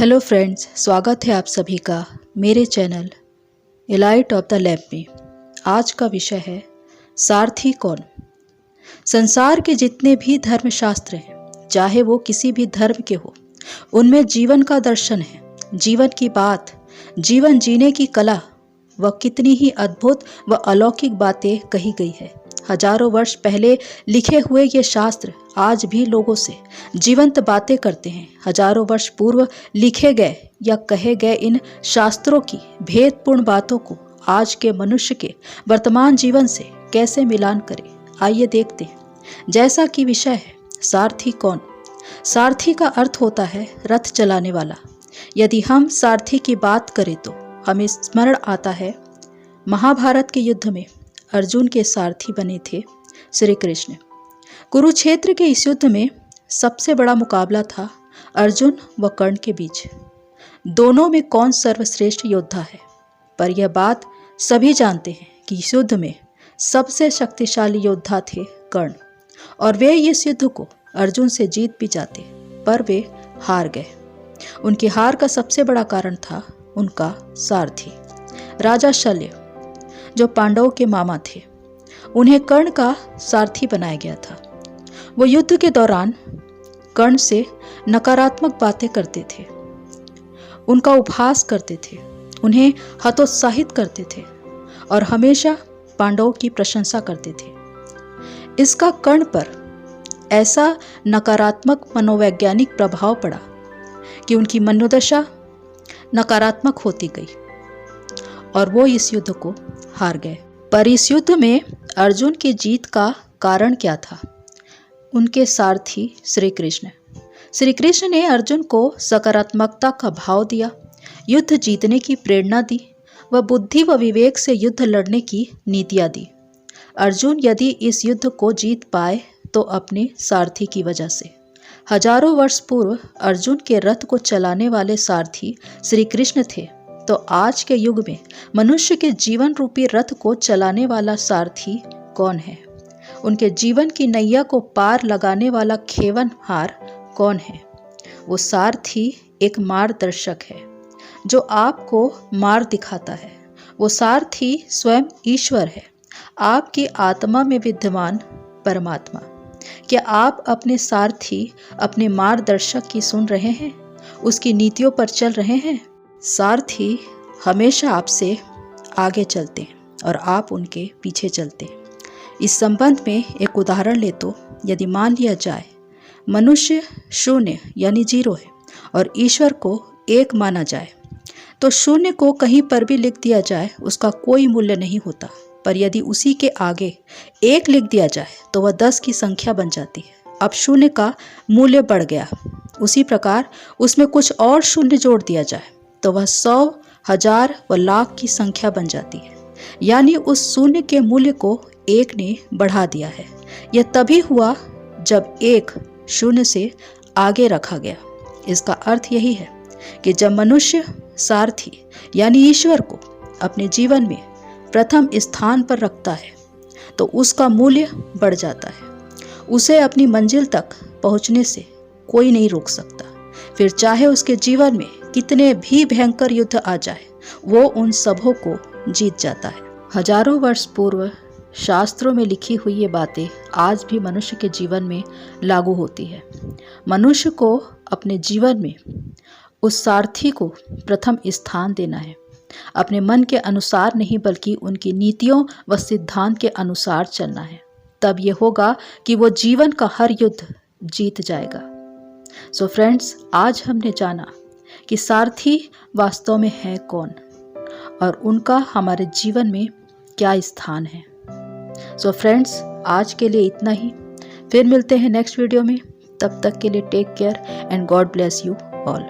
Hello friends, स्वागत है आप सभी का मेरे channel A light of the lamp में। आज का विषय है सारथी कौन। संसार के जितने भी धर्मशास्त्र हैं, चाहे वो किसी भी धर्म के हो, उनमें जीवन का दर्शन है, जीवन की बात, जीवन जीने की कला व कितनी ही अद्भुत व अलौकिक बातें कही गई है। हजारों वर्ष पहले लिखे हुए ये शास्त्र आज भी लोगों से जीवंत बातें करते हैं। हजारों वर्ष पूर्व लिखे गए या कहे गए इन शास्त्रों की भेदपूर्ण बातों को आज के मनुष्य के वर्तमान जीवन से कैसे मिलान करें, आइए देखते हैं। जैसा कि विषय है सारथी कौन। सारथी का अर्थ होता है रथ चलाने वाला। यदि हम सारथी की बात करें तो हमें स्मरण आता है महाभारत के युद्ध में अर्जुन के सारथी बने थे श्री कृष्ण। कुरुक्षेत्र के इस युद्ध में सबसे बड़ा मुकाबला था अर्जुन व कर्ण के बीच। दोनों में कौन सर्वश्रेष्ठ योद्धा है, पर यह बात सभी जानते हैं कि इस युद्ध में सबसे शक्तिशाली योद्धा थे कर्ण, और वे इस युद्ध को अर्जुन से जीत भी जाते, पर वे हार गए। उनकी हार का सबसे बड़ा कारण था उनका सारथी राजा शल्य, जो पांडवों के मामा थे। उन्हें कर्ण का सारथी बनाया गया था। वो युद्ध के दौरान कर्ण से नकारात्मक बातें करते थे, उनका उपहास करते थे, उन्हें हतोत्साहित करते थे और हमेशा पांडवों की प्रशंसा करते थे। इसका कर्ण पर ऐसा नकारात्मक मनोवैज्ञानिक प्रभाव पड़ा कि उनकी मनोदशा नकारात्मक होती गई और वो इस युद्ध को हार गए। पर इस युद्ध में अर्जुन की जीत का कारण क्या था? उनके सारथी श्री कृष्ण। श्री कृष्ण ने अर्जुन को सकारात्मकता का भाव दिया, युद्ध जीतने की प्रेरणा दी व बुद्धि व विवेक से युद्ध लड़ने की नीतियाँ दी। अर्जुन यदि इस युद्ध को जीत पाए तो अपने सारथी की वजह से। हजारों वर्ष पूर्व अर्जुन के रथ को चलाने वाले सारथी श्री कृष्ण थे, तो आज के युग में मनुष्य के जीवन रूपी रथ को चलाने वाला सारथी कौन है? उनके जीवन की नैया को पार लगाने वाला खेवनहार कौन है? वो सारथी एक मार्गदर्शक है जो आपको मार्ग दिखाता है। वो सारथी स्वयं ईश्वर है, आपकी आत्मा में विद्यमान परमात्मा। क्या आप अपने सारथी, अपने मार्गदर्शक की सुन रहे हैं? उसकी नीतियों पर चल रहे हैं? सारथी हमेशा आपसे आगे चलते हैं और आप उनके पीछे चलते हैं। इस संबंध में एक उदाहरण ले तो यदि मान लिया जाए मनुष्य शून्य यानी जीरो है और ईश्वर को एक माना जाए, तो शून्य को कहीं पर भी लिख दिया जाए उसका कोई मूल्य नहीं होता, पर यदि उसी के आगे एक लिख दिया जाए तो वह 10 की संख्या बन जाती है। अब शून्य का मूल्य बढ़ गया, उसी प्रकार उसमें कुछ और शून्य जोड़ दिया जाए तो वह 100, 1000 व लाख की संख्या बन जाती है। यानी उस शून्य के मूल्य को एक ने बढ़ा दिया है। यह तभी हुआ जब एक शून्य से आगे रखा गया। इसका अर्थ यही है कि जब मनुष्य सारथी यानी ईश्वर को अपने जीवन में प्रथम स्थान पर रखता है तो उसका मूल्य बढ़ जाता है। उसे अपनी मंजिल तक पहुंचने से कोई नहीं रोक सकता। फिर चाहे उसके जीवन में कितने भी भयंकर युद्ध आ जाए, वो उन सबों को जीत जाता है। हजारों वर्ष पूर्व शास्त्रों में लिखी हुई ये बातें आज भी मनुष्य के जीवन में लागू होती है। मनुष्य को अपने जीवन में उस सारथी को प्रथम स्थान देना है। अपने मन के अनुसार नहीं बल्कि उनकी नीतियों व सिद्धांत के अनुसार चलना है। तब ये होगा कि वो जीवन का हर युद्ध जीत जाएगा। सो फ्रेंड्स, आज हमने जाना कि सारथी वास्तव में है कौन और उनका हमारे जीवन में क्या स्थान है। सो फ्रेंड्स, आज के लिए इतना ही। फिर मिलते हैं नेक्स्ट वीडियो में। तब तक के लिए take care and God bless you all.